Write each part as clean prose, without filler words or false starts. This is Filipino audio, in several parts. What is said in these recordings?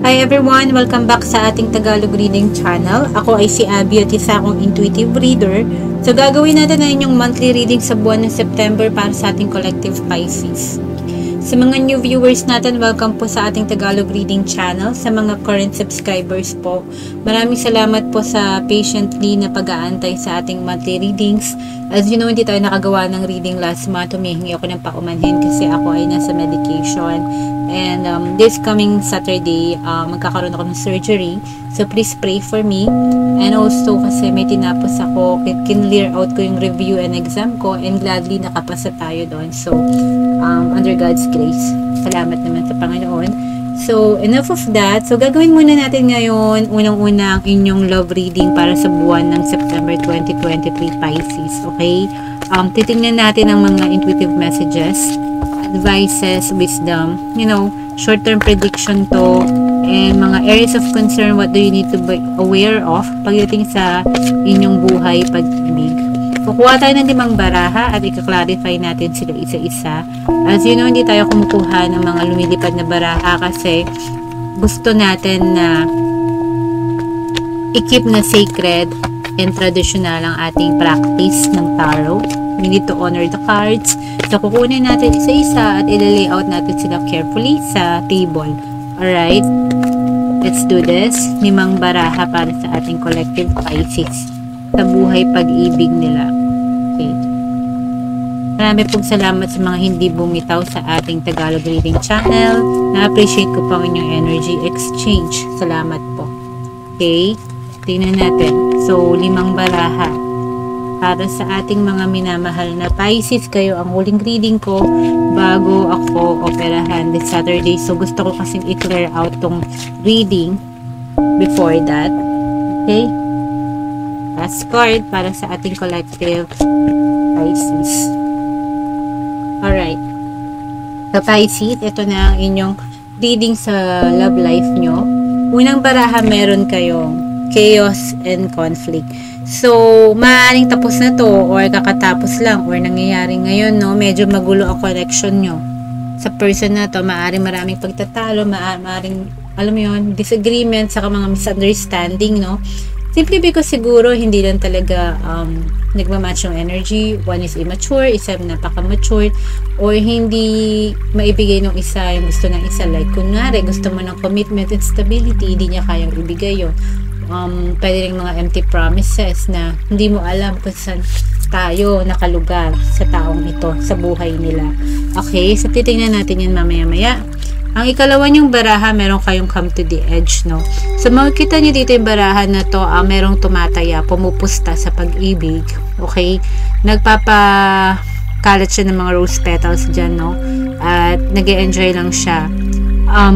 Hi everyone! Welcome back sa ating Tagalog Reading Channel. Ako ay si Abby at isa akong intuitive reader. So gagawin natin na inyong monthly reading sa buwan ng September para sa ating collective Pisces. Sa mga new viewers natin, welcome po sa ating Tagalog Reading Channel. Sa mga current subscribers po, maraming salamat po sa patiently na pag-aantay sa ating monthly readings. As you know, hindi tayo nakagawa ng reading last month. Humihingi ako ng paumanhin kasi ako ay nasa medication. And this coming Saturday, magkakaroon ako ng surgery. So please pray for me. And also kasi may tinapos ako, kinlear out ko yung review and exam ko, and gladly nakapasa tayo doon. So under God's grace, salamat naman sa Panginoon. So enough of that. So gagawin muna natin ngayon unang-una ang inyong love reading para sa buwan ng September 2023 Pisces. Okay? Titingnan natin ang mga intuitive messages, advices, wisdom, short-term prediction to, and mga areas of concern, what do you need to be aware of pagdating sa inyong buhay, pag-ibig. Kukuha tayo ng 5 baraha at i-clarify natin sila isa-isa. As you know, hindi tayo kumukuha ng mga lumilipad na baraha kasi gusto natin na i-keep na sacred and traditional ang ating practice ng tarot. We need to honor the cards. So, kukunin natin isa-isa at i-layout natin sila carefully sa table. Alright? Let's do this. 5 baraha para sa ating collective Pisces sa buhay pag-ibig nila. Okay. Marami pong salamat sa mga hindi bumitaw sa ating Tagalog Reading Channel. Na-appreciate ko po ang inyong energy exchange. Salamat po. Okay? Tingnan natin. So, 5 baraha para sa ating mga minamahal na Pisces. Kayo ang huling reading ko bago ako operahan this Saturday. So, gusto ko kasing i-clear out tong reading before that. Okay? Last card para sa ating collective Pisces. Alright. So, Pisces, ito na ang inyong reading sa love life nyo. Unang baraha, meron kayong chaos and conflict. So, maaaring tapos na to or kakatapos lang or nangyayari ngayon, no? Medyo magulo ang connection nyo sa person na to. Maaaring maraming pagtatalo, maaaring, alam mo yun, disagreement, saka mga misunderstanding, no? Simply because siguro hindi lang talaga nagmamatch yung energy. One is immature, isa napaka-mature, or hindi maibigay ng isa yung gusto ng isa. Like, kunwari, gusto mo ng commitment and stability, hindi niya kayang ibigay yun. Pwede rin mga empty promises na hindi mo alam kung saan tayo nakalugar sa taong ito, sa buhay nila. Okay, so titingnan natin yun mamaya-maya. Ang ikalawa niyong baraha, meron kayong come to the edge, no? So, makikita niyo dito yung baraha na to, merong tumataya, pumupusta sa pag-ibig. Okay? Nagpapakalat siya ng mga rose petals dyan, no? At nag-e-enjoy lang siya.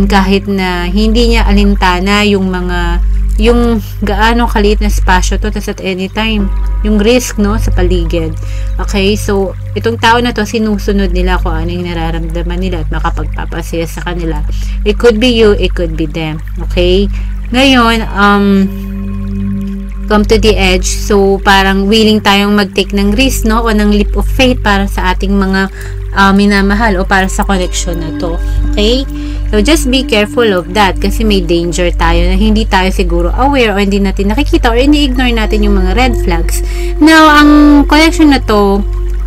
Kahit na hindi niya alintana yung gaano kaliit na spasyo to, tas at any time yung risk, no, sa paligid. Okay, so itong tao na to, sinusunod nila kung ano yung nararamdaman nila at makapagpapasaya sa kanila. It could be you, it could be them. Okay, ngayon come to the edge. So parang willing tayong mag-take ng risk, no, o ng leap of faith para sa ating mga minamahal o para sa connection na to. Okay, so just be careful of that kasi may danger tayo na hindi tayo siguro aware o hindi natin nakikita or ini-ignore natin yung mga red flags. Now, ang connection na to,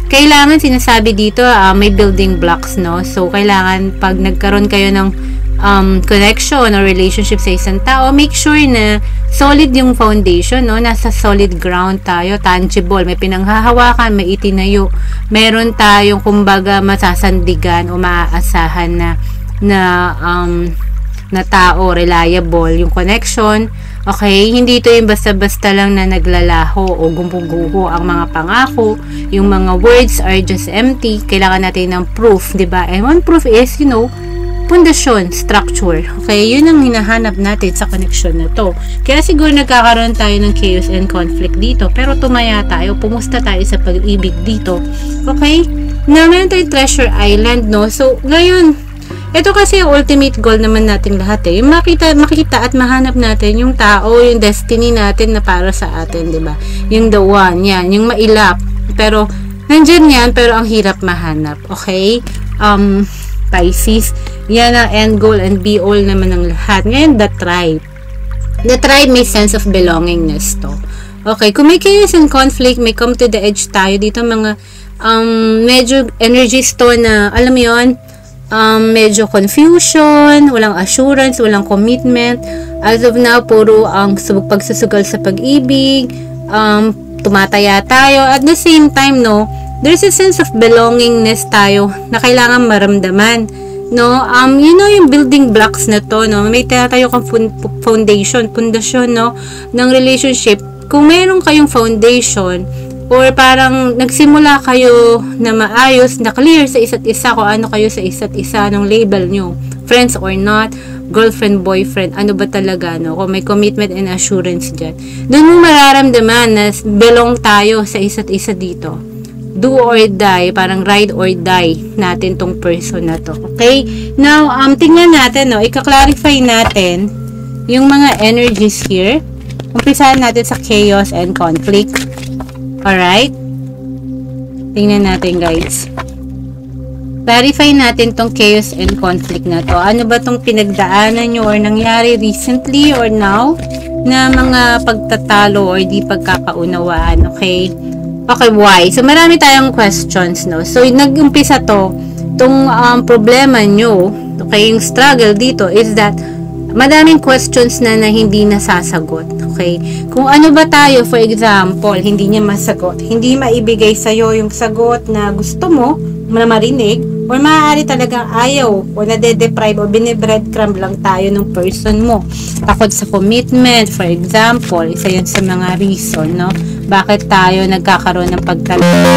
kailangan sinasabi dito, may building blocks, no? So, kailangan pag nagkaroon kayo ng connection or relationship sa isang tao, make sure na solid yung foundation, no? Nasa solid ground tayo, tangible, may pinanghahawakan, may itinayo, meron tayong kumbaga masasandigan o maaasahan na tao, reliable yung connection. Okay, hindi ito yung basta-basta lang na naglalaho o gumuguho ang mga pangako. Yung mga words are just empty. Kailangan natin ng proof, diba? And one proof is, pundasyon, structure. Okay, yun ang hinahanap natin sa connection na to. Kaya siguro nagkakaroon tayo ng chaos and conflict dito, pero tumaya tayo, pumusta tayo sa pag-ibig dito. Okay, na meron tayong treasure island, no? So, ngayon, ito kasi yung ultimate goal naman natin lahat eh. Yung makita at mahanap natin yung tao, yung destiny natin na para sa atin, di ba? Yung the one, yan, yung mailap. Pero, nandyan yan, pero ang hirap mahanap. Okay? Pisces. Yan ang end goal and be all naman ng lahat. Ngayon, the tribe. The tribe may sense of belongingness to. Okay, kung may chaos and conflict, may come to the edge tayo. Dito mga medyo energies to na, alam mo yun, medyo confusion, walang assurance, walang commitment. As of now, puro ang pagsusugal sa pag-ibig, tumataya tayo. At the same time, no, there's a sense of belongingness tayo na kailangan maramdaman. No, you know yung building blocks na to, no, may tayo kang pundasyon, no, ng relationship. Kung meron kayong foundation, or parang nagsimula kayo na maayos, na clear sa isa't isa kung ano kayo sa isa't isa, ng label nyo, friends or not, girlfriend, boyfriend, ano ba talaga, no, kung may commitment and assurance dyan, doon mo mararamdaman na belong tayo sa isa't isa dito. Do or die, parang ride or die natin tong person na to. Okay? Now, tingnan natin, no, ika-clarify natin yung mga energies here. Umpisahan natin sa chaos and conflict. Alright? Tingnan natin, guys. Clarify natin tong chaos and conflict na to. Ano ba tong pinagdaanan nyo or nangyari recently or now na mga pagtatalo or di pagkakaunawaan, okay? Okay, why? So, marami tayong questions, no? So, nag-umpisa tong problema nyo, okay, yung struggle dito is that madaming questions na hindi nasasagot, okay? Kung ano ba tayo, for example, hindi niya masagot, hindi maibigay sa'yo yung sagot na gusto mo, na marinig, or maaari talagang ayaw, o nade-deprive, o binibreadcrumb lang tayo ng person mo. Takot sa commitment, for example, isa yan sa mga reason, no? Bakit tayo nagkakaroon ng pagkalala,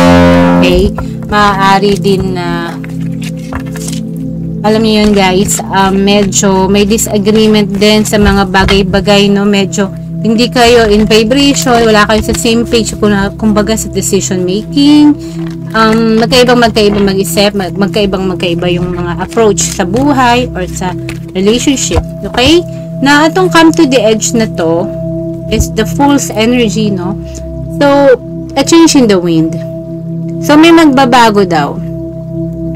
okay? Maaari din na alam niyo yun, guys, medyo may disagreement din sa mga bagay-bagay, no? Medyo hindi kayo in vibration, wala kayo sa same page, kumbaga sa decision making, magkaibang mag-isip, magkaibang yung mga approach sa buhay or sa relationship, okay? Na itong come to the edge na to is the Fool's energy, no? So, a change in the wind. So, may magbabago daw.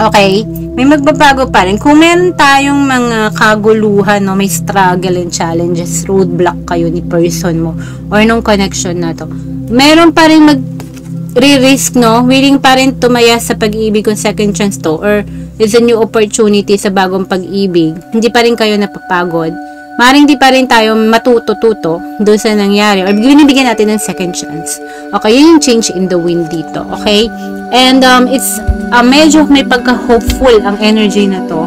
Okay? May magbabago pa rin. Kung meron tayong mga kaguluhan, no, may struggle and challenges, roadblock kayo ni person mo, or nung connection na to, meron pa rin mag-risk, no, willing pa rin tumaya sa pag-ibig kung second chance to, or is a new opportunity sa bagong pag-ibig. Hindi pa rin kayo napapagod. Maring di pa rin tayo matuto-tuto doon sa nangyari, or binibigyan natin ng second chance. Okay, yun yung change in the wind dito. Okay? And it's medyo may pagka-hopeful ang energy na to,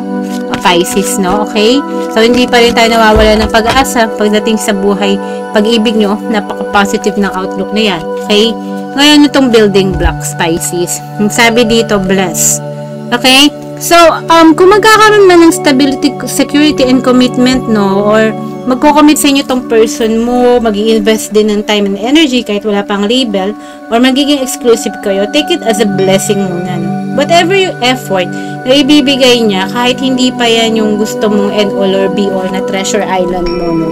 Pisces, no? Okay? So, hindi pa rin tayo nawawala ng pag-asa pagdating sa buhay, pag-ibig nyo, napaka-positive ng outlook na yan. Okay? Ngayon, itong building blocks, Pisces. Yung sabi dito, bless. Okay? So, kung magkakaroon man ng stability, security, and commitment, no, or magko-commit sa inyo tong person mo, mag-i-invest din ng time and energy kahit wala pang label, or magiging exclusive kayo, take it as a blessing muna, no? Whatever yung effort na ibibigay niya, kahit hindi pa yan yung gusto mong end all or be all na treasure island mo, no?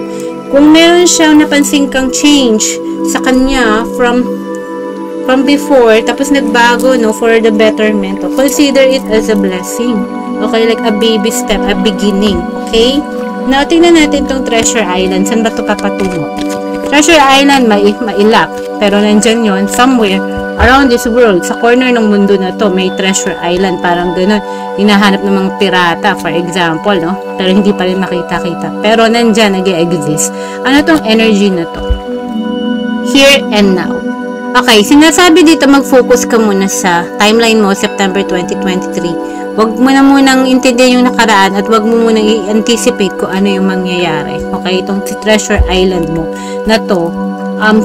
Kung meron siyang napansin kang change sa kanya from before, tapos nagbago, no, for the betterment, consider it as a blessing. Okay, like a baby step, a beginning. Okay? Now, tingnan natin tong treasure island. Saan ba ito papatungo? Treasure island, mailap. Pero nandyan yon somewhere around this world, sa corner ng mundo na to, may treasure island. Parang ganun. Hinahanap ng mga pirata, for example, no? Pero hindi pa rin makita-kita. Pero nandyan, nag-e-exist. Ano tong energy na to? Here and now. Okay, sinasabi dito mag-focus ka muna sa timeline mo, September 2023. Huwag mo na munang intindihan yung nakaraan at huwag mo munang i-anticipate kung ano yung mangyayari. Okay, itong treasure island mo na to,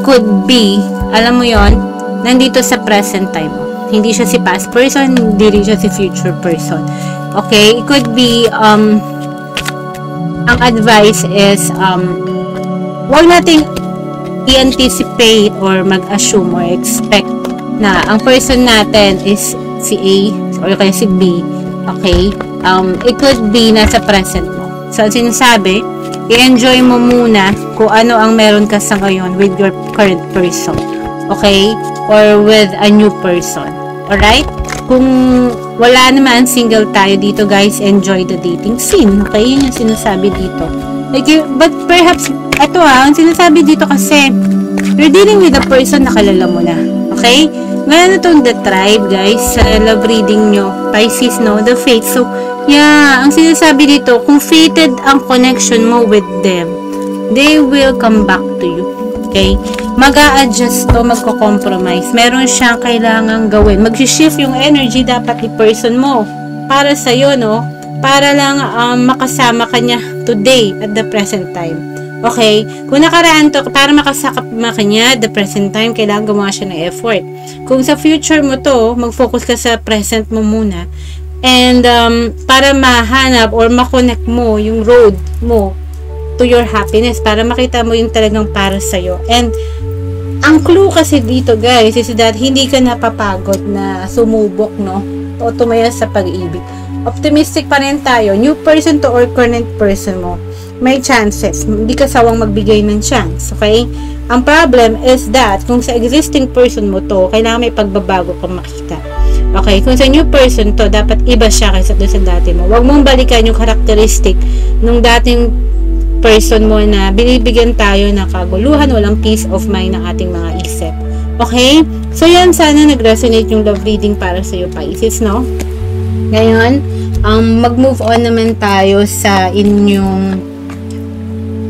could be, alam mo yon, nandito sa present time mo. Hindi siya si past person, hindi rin siya si future person. Okay, it could be, ang advice is, huwag nating i-anticipate or mag-assume or expect na ang person natin is si A or kaya si B. Okay? It could be nasa present mo. So, sinasabi, i-enjoy mo muna kung ano ang meron ka sa ngayon with your current person. Okay? Or with a new person. Alright? Kung wala naman, single tayo dito guys, enjoy the dating scene. Okay, yun yung sinasabi dito. Like, but perhaps, ang sinasabi dito kasi, you're dealing with a person na kilala mo na. Okay? Ngayon na itong the tribe, guys, sa love reading nyo, Pisces, no? The fate. So, yeah, ang sinasabi dito, kung fated ang connection mo with them, they will come back to you. Okay? Mag-a-adjust to, magko-compromise. Meron siyang kailangang gawin. Mag-shift yung energy dapat ni person mo para sa'yo, no? Para lang makasama ka niya today at the present time. Okay? Kung nakaraan to, para makasama ka niya at the present time, kailangan gumawa siya ng effort. Kung sa future mo to, mag-focus ka sa present mo muna. And para mahanap or makonect mo yung road mo to your happiness, para makita mo yung talagang para sa'yo. And ang clue kasi dito guys is that hindi ka napapagod na sumubok, no? O tumaya sa pag-ibig. Optimistic pa rin tayo. New person to or current person mo, may chances. Hindi ka sawang magbigay ng chance. Okay? Ang problem is that kung sa existing person mo to, kailangan may pagbabago kang makita. Okay? Kung sa new person to, dapat iba siya kaysa doon sa dati mo. Huwag mong balikan yung characteristic nung dating person mo na binibigyan tayo ng kaguluhan, walang peace of mind ng ating mga isip. Okay? So, yan, sana nag-resonate yung love reading para sa iyo, Pisces, no? Ngayon, mag-move on naman tayo sa inyong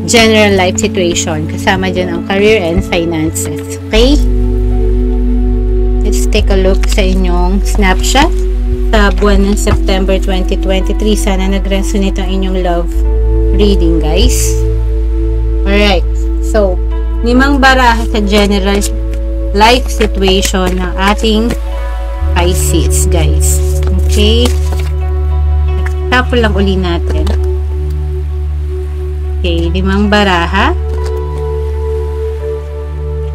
general life situation. Kasama dyan ang career and finances. Okay? Let's take a look sa inyong snapshot sa buwan ng September 2023. Sana nag-resonate ang inyong love reading, guys. Alright. So, 5 baraha sa general life situation ng ating Pisces, guys. Okay. Tapos lang uli natin. Okay, 5 baraha.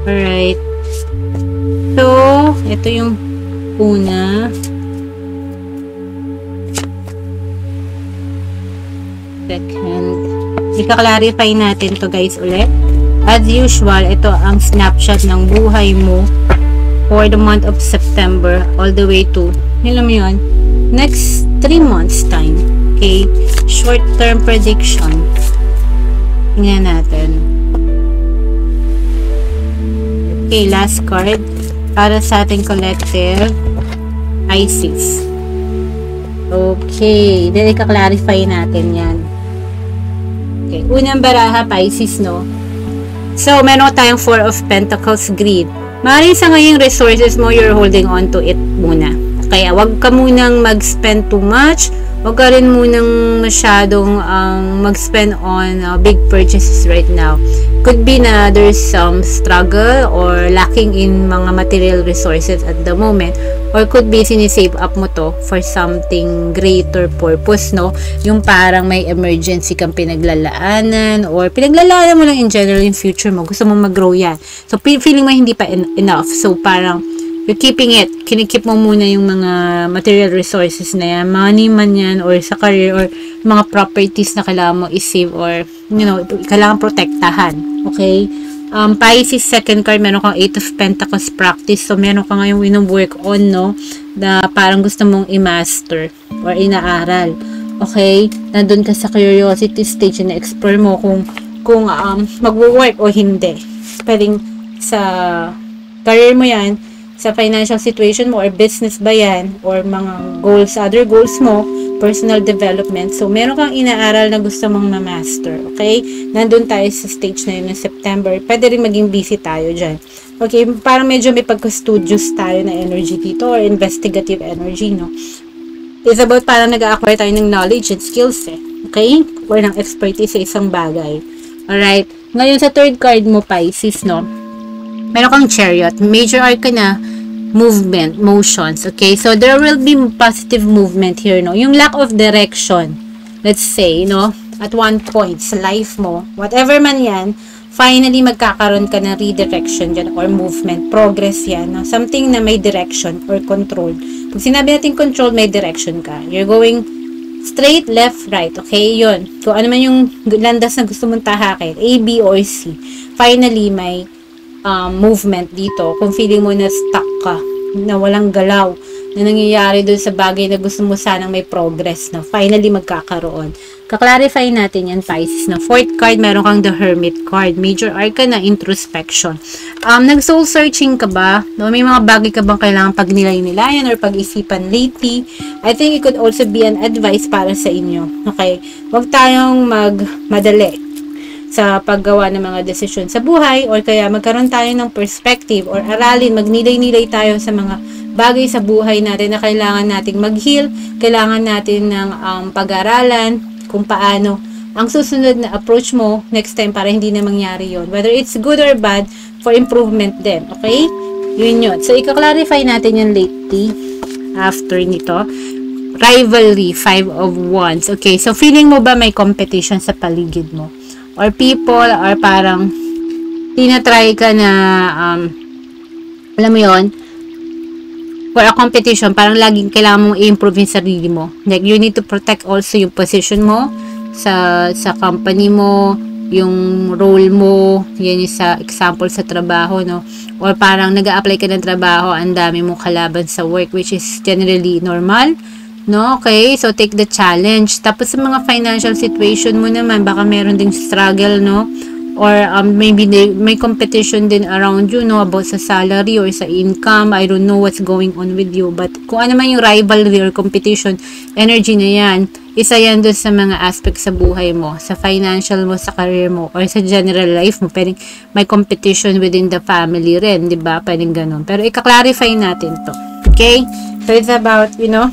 Alright. So, ito yung una. Second. Ika-clarify natin to guys ulit. As usual, ito ang snapshot ng buhay mo for the month of September all the way to, alam mo yun, next 3 months time. Okay? Short-term prediction. Tingnan natin. Okay, last card para sa ating collective Pisces. Okay, then ika-clarify natin yan. Okay, unang baraha, Pisces, no? So, meron tayong 4 of Pentacles, greed. Maaaring sa ngayong resources mo, you're holding on to it muna. Kaya, wag ka munang mag-spend too much. Wag ka rin munang masyadong mag-spend on big purchases right now. Could be na there's some struggle or lacking in mga material resources at the moment. Or could be sinisave up mo to for something greater purpose, no? Yung parang may emergency kang pinaglalaanan or pinaglalaanan mo lang in general in future mo. Gusto mong mag-grow yan. So, feeling mo hindi pa enough. So, parang you're keeping it. Kinikip mo muna yung mga material resources na yan. Money man yan or sa career or mga properties na kailangan mo i-save or, you know, kailangan protektahan. Okay? Pisces, second card, meron kang 8 of Pentacles practice. So, meron ka ngayong work on, no? Na parang gusto mong i-master or inaaral. Okay? Nandun ka sa curiosity stage na explore mo kung mag-work o hindi. Pwedeng sa career mo yan, sa financial situation mo or business ba yan or mga goals, other goals mo, personal development. So, meron kang inaaral na gusto mong ma-master. Okay? Nandun tayo sa stage na yun ng September. Pwede rin maging busy tayo dyan. Okay? Parang medyo may pagka-studious tayo na energy dito or investigative energy, no? It's about parang nag-acquire tayo ng knowledge and skills, eh. Okay? Or ng expertise sa isang bagay. Alright? Ngayon sa third card mo, Pisces, no? Meron kang Chariot. Major arcana, movement, motions. Okay? So, there will be positive movement here, no? Yung lack of direction, let's say, no? At one point sa life mo, whatever man yan, finally, magkakaroon ka ng redirection dyan or movement, progress yan, no? Something na may direction or control. Pag sinabi natin control, may direction ka. You're going straight, left, right. Okay? Yun. Kung ano man yung landas na gusto mong tahakin, A, B, or C. Finally, may movement dito. Kung feeling mo na stuck ka, na walang galaw, na nangyayari doon sa bagay na gusto mo sanang may progress na finally magkakaroon. Kaklarify natin yan, Pisces, na 4th card, meron kang the Hermit card. Major arcana, introspection. Nag-soul searching ka ba? No, may mga bagay ka bang kailangan pagnilay-nilayan or pag-isipan lately? I think it could also be an advice para sa inyo. Okay? Huwag tayong magmadali sa paggawa ng mga desisyon sa buhay or kaya magkaroon tayo ng perspective or aralin, magnilay-nilay tayo sa mga bagay sa buhay natin na kailangan nating mag-heal, kailangan natin ng pag-aralan kung paano ang susunod na approach mo next time para hindi na mangyari yon. Whether it's good or bad, for improvement din. Okay? Yun. So, ika-clarify natin yung lately after nito. Rivalry, 5 of Wands. Okay, so feeling mo ba may competition sa paligid mo? Or people are parang tinatry ka na alam mo yon, for a competition, parang laging kailangan mong i-improve yung sarili mo. Like, you need to protect also yung position mo sa company mo, yung role mo, yan yung sa example sa trabaho, no? Or parang nag-a-apply ka ng trabaho, ang dami mong kalaban sa work, which is generally normal, no? Okay, so take the challenge. Tapos sa mga financial situation mo naman, baka meron ding struggle, no? Or maybe may competition din around you, no, about sa salary or sa income. I don't know what's going on with you, but kung ano man yung rivalry or competition energy na yan, isa yan doon sa mga aspects sa buhay mo, sa financial mo, sa career mo, or sa general life mo. Pwedeng may competition within the family rin, di ba? Pwedeng ganun. Pero ika-clarify natin to. Okay? So it's about, you know,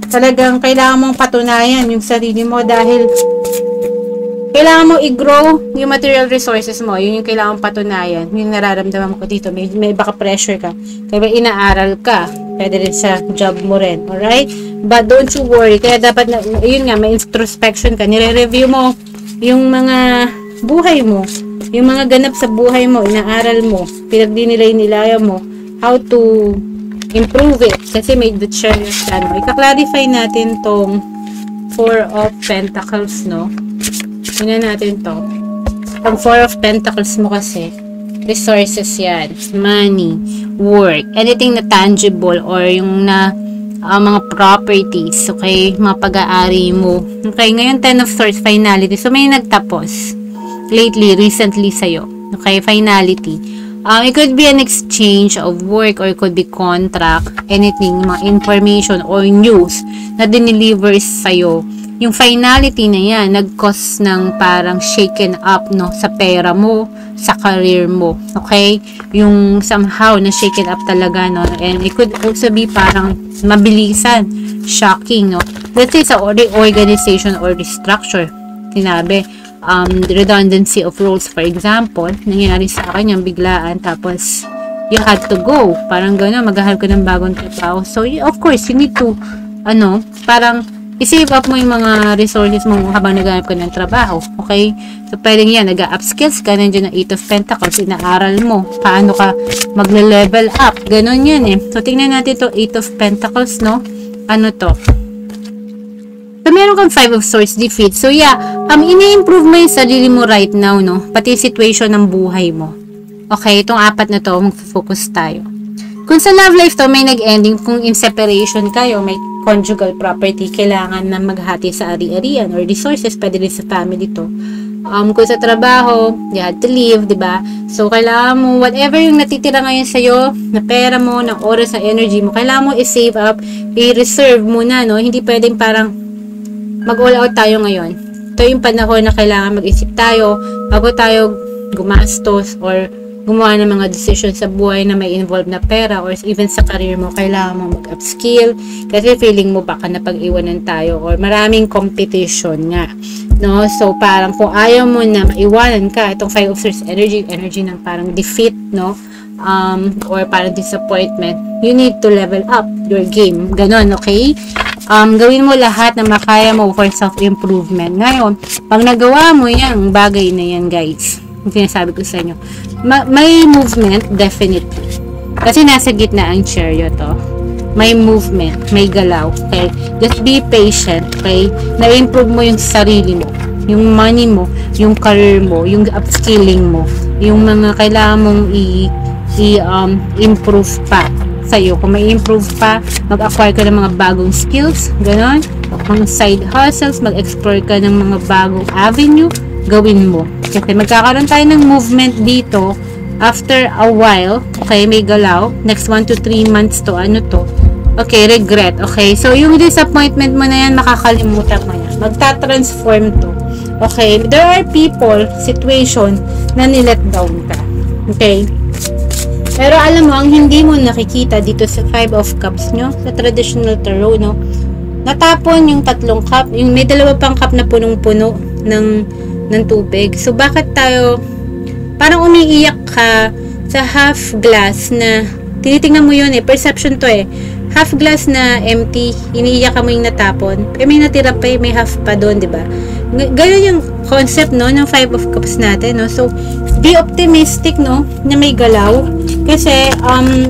talagang kailangan mong patunayan yung sarili mo dahil kailangan mo i-grow yung material resources mo. Yun yung kailangan patunayan. Yung nararamdaman ko dito. May baka pressure ka. Kaya inaaral ka. Pwede rin sa job mo rin. Alright? But don't you worry. Kaya dapat, yun nga, may introspection ka. Nire-review mo yung mga buhay mo. Yung mga ganap sa buhay mo. Inaaral mo. Pinagdinilay-nilaya mo. How to improve it. Kasi may the chariot ka. Ika-clarify natin tong 4 of Pentacles, no? Una natin to. Ang 4 of Pentacles mo kasi, resources yan. Money, work, anything na tangible or yung na mga properties, okay? Mga pag-aari mo. Okay, ngayon 10 of Swords, finality. So, may nagtapos. Lately, recently sa'yo. Okay, finality. It could be an exchange of work or it could be contract, anything, mga information or news na dinelivers sa'yo. Yung finality na yan, nag-cause ng parang shaken up, no, sa pera mo, sa career mo, okay? Yung somehow na shaken up talaga, no? And it could also be parang mabilisan, shocking, no? Let's say sa reorganization or restructure, sinabi, redundancy of roles, for example, nangyari sa akin yung biglaan, tapos you had to go, parang gano'n, maghahanap ka ng bagong trabaho. So, of course, you need to, parang i-save up mo yung mga resources mo habang naghanap ka ng trabaho. Okay? So, pwedeng yan. Nag-upskills ka. Nandiyan ang 8 of Pentacles. Inaaral mo. Paano ka magle-level up. Ganon yan eh. So, tingnan natin to 8 of Pentacles, no? Ano to? So, meron kang 5 of Swords defeat. So, yeah. Ini-improve mo yung sarili mo right now, no? Pati situation ng buhay mo. Okay? Itong 4 na to, mag-focus tayo. Kung sa love life to, may nag-ending. Kung in separation kayo, may conjugal property, kailangan na maghati sa ari-arian or resources, pwede rin sa family to. Kung sa trabaho, you had to leave, diba? So, kailangan mo, whatever yung natitira ngayon sa'yo, na pera mo, na oras, na energy mo, kailangan mo i-save up, i-reserve muna, no? Hindi pwedeng parang mag-all out tayo ngayon. Ito yung panahon na kailangan mag-isip tayo, bago tayo gumastos or gumawa ng mga decisions sa buhay na may involved na pera or even sa career mo, kailangan mo mag-upskill kasi feeling mo baka napag-iwanan tayo or maraming competition nga, no? So, parang kung ayaw mo na maiwanan ka, itong 5 of Swords energy ng parang defeat, no? Or parang disappointment, you need to level up your game. Ganon, okay? Gawin mo lahat na makaya mo for self-improvement. Ngayon, pag nagawa mo yan, bagay na yan, guys. Yung sinasabi ko sa inyo. May movement, definitely. Kasi nasa gitna ang chariot to. May movement, may galaw. Okay? Just be patient, okay? Na-improve mo yung sarili mo, yung money mo, yung career mo, yung upskilling mo, yung mga kailangan mong i-improve pa sa'yo. Kung may improve pa, mag-acquire ka ng mga bagong skills, ganon. Mga side hustles, mag-explore ka ng mga bagong avenue, gawin mo. Kasi magkakaroon tayo ng movement dito after a while. Okay, may galaw. Next 1 to 3 months to, ano to? Okay, regret. Okay, so yung disappointment mo na yan, makakalimutan mo yan. Magta-transform to. Okay, there are people, situation, na nilet down ka. Okay? Pero alam mo, ang hindi mo nakikita dito sa 5 of Cups nyo, sa traditional tarot, no? Natapon yung 3 cup, yung may 2 pang cup na punong-puno ng tubig. So, bakit tayo, parang umiiyak ka sa half glass na, tinitingnan mo yun perception to half glass na empty, iniiyak ka mo yung natapon, may natira pa may half pa doon, di ba? Ganyan yung concept, no, ng 5 of Cups natin, no? So, be optimistic, no, na may galaw, kasi,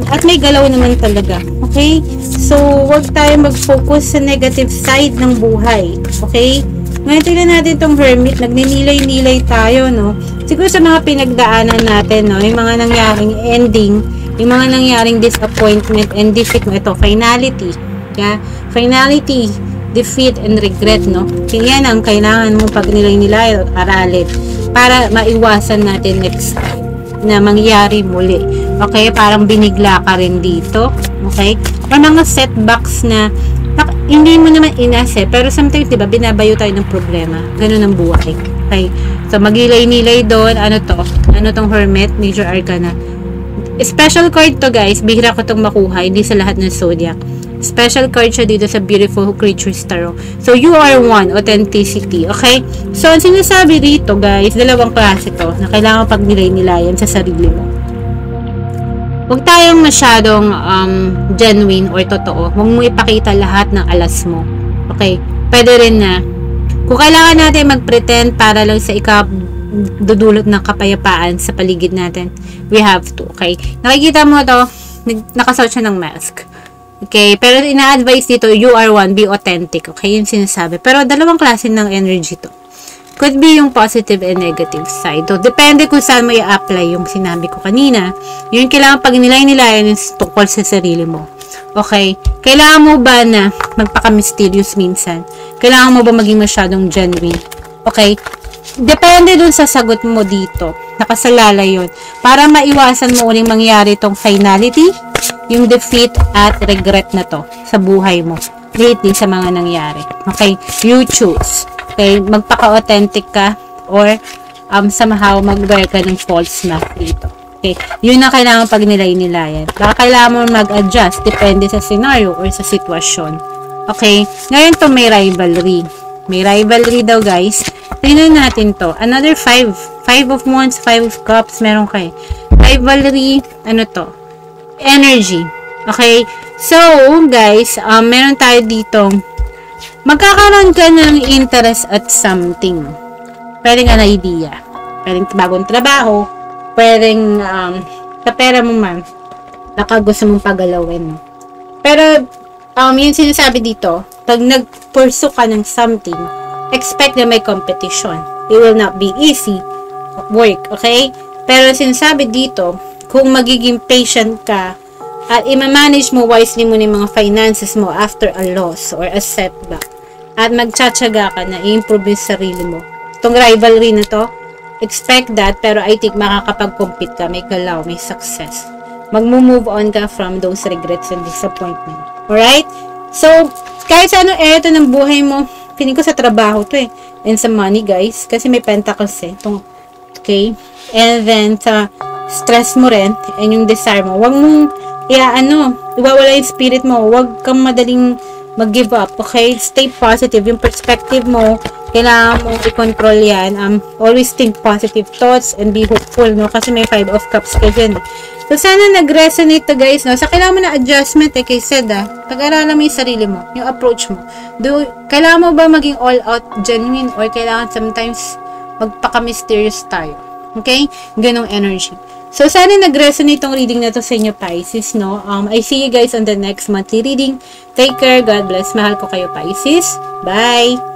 at may galaw naman talaga, okay? So, wag tayo mag-focus sa negative side ng buhay, okay? Ngayon, tignan natin tong Hermit, nagninilay-nilay tayo, no? Siguro sa mga pinagdaanan natin, no, yung mga nangyaring ending, yung mga nangyaring disappointment and defeat mo, ito, finality, yeah? Finality, defeat, and regret, no? Yan ang kailangan mo pag nilay-nilay at aralin para maiwasan natin next time na mangyari muli. Okay? Parang binigla ka rin dito. Okay? Or mga setbacks na hindi mo naman inase, pero sometimes, diba, binabayo tayo ng problema. Ganun ang buhay. Okay? So, magilay-nilay doon. Ano to? Ano tong Hermit? Major Arcana. Special card to, guys. Bihira ko tong makuha. Hindi sa lahat ng zodiac. Special card siya dito sa Beautiful Creatures Tarot. So, you are one. Authenticity. Okay? So, ang sinasabi dito, guys, 2 klase to na kailangan pag nilay-nilayan sa sarili mo. Huwag tayong masyadong genuine or totoo. Huwag mo ipakita lahat ng alas mo. Okay? Pwede rin na kung kailangan natin mag-pretend para lang sa dudulot ng kapayapaan sa paligid natin, we have to. Okay? Nakikita mo to, nakasuot siya ng mask. Okay, pero ina-advise dito, you are one, be authentic. Okay, yung sinasabi. Pero 2 klase ng energy to. Could be yung positive and negative side. So, depende kung saan mo i-apply yung sinabi ko kanina. Yung kailangan pag nilay-nilayan is tungkol sa sarili mo. Okay, kailangan mo ba na magpaka-mysterious minsan? Kailangan mo ba maging masyadong genuine? Okay, depende dun sa sagot mo dito. Nakasalala yun. Para maiwasan mo uling mangyari tong finality, yung defeat at regret na to sa buhay mo lately sa mga nangyari. Okay? You choose. Okay? Magpaka-authentic ka or somehow mag-wear ka ng false mask dito. Okay? Yun na kailangan pag nilay-nilayan. Baka kailangan mo mag-adjust depende sa scenario or sa sitwasyon. Okay? Ngayon to may rivalry. May rivalry daw, guys. Tingnan natin to. Another 5. 5 of Wands, 5 of Cups. Meron kayo. Rivalry, ano to? Energy. Okay? So, guys, meron tayo dito. Magkakaroon ka ng interest at something. Pwedeng an idea. Pwedeng bagong trabaho. Pwedeng sa pera mo man. Baka gusto mong pagalawin. Pero, yung sinasabi dito, pag nag-pursue ka ng something, expect na may competition. It will not be easy work. Okay? Pero sinasabi dito, kung magiging patient ka at i-manage mo wisely mo yung mga finances mo after a loss or a setback at magtsatsaga ka na i-improve yung sarili mo. Itong rivalry na to, expect that, pero I think makakapag-compete ka, may galaw, may success. Mag-move on ka from those regrets and disappointment. Alright? So, kahit sa anong area ng buhay mo, feeling ko sa trabaho to and sa money, guys, kasi may pentacles okay? And then, sa stress mo rin, and yung desire mo, huwag mong, iwawala yung spirit mo, huwag kang madaling mag-give up, okay? Stay positive, yung perspective mo, kailangan mo i-control yan, always think positive thoughts, and be hopeful, no? Kasi may 5 of Cups ka dyan. So, sana nag-resonate to, guys, no? Sa kailangan mo na adjustment, kay Seda, pag-aralan mo yung sarili mo, yung approach mo. Kailangan mo ba maging all-out genuine, or kailangan sometimes magpaka-mysterious tayo? Okay? Ganong energy. So, sana nag-resonate tong reading na to sa inyo, Pisces, no? I see you guys on the next monthly reading. Take care. God bless. Mahal ko kayo, Pisces. Bye!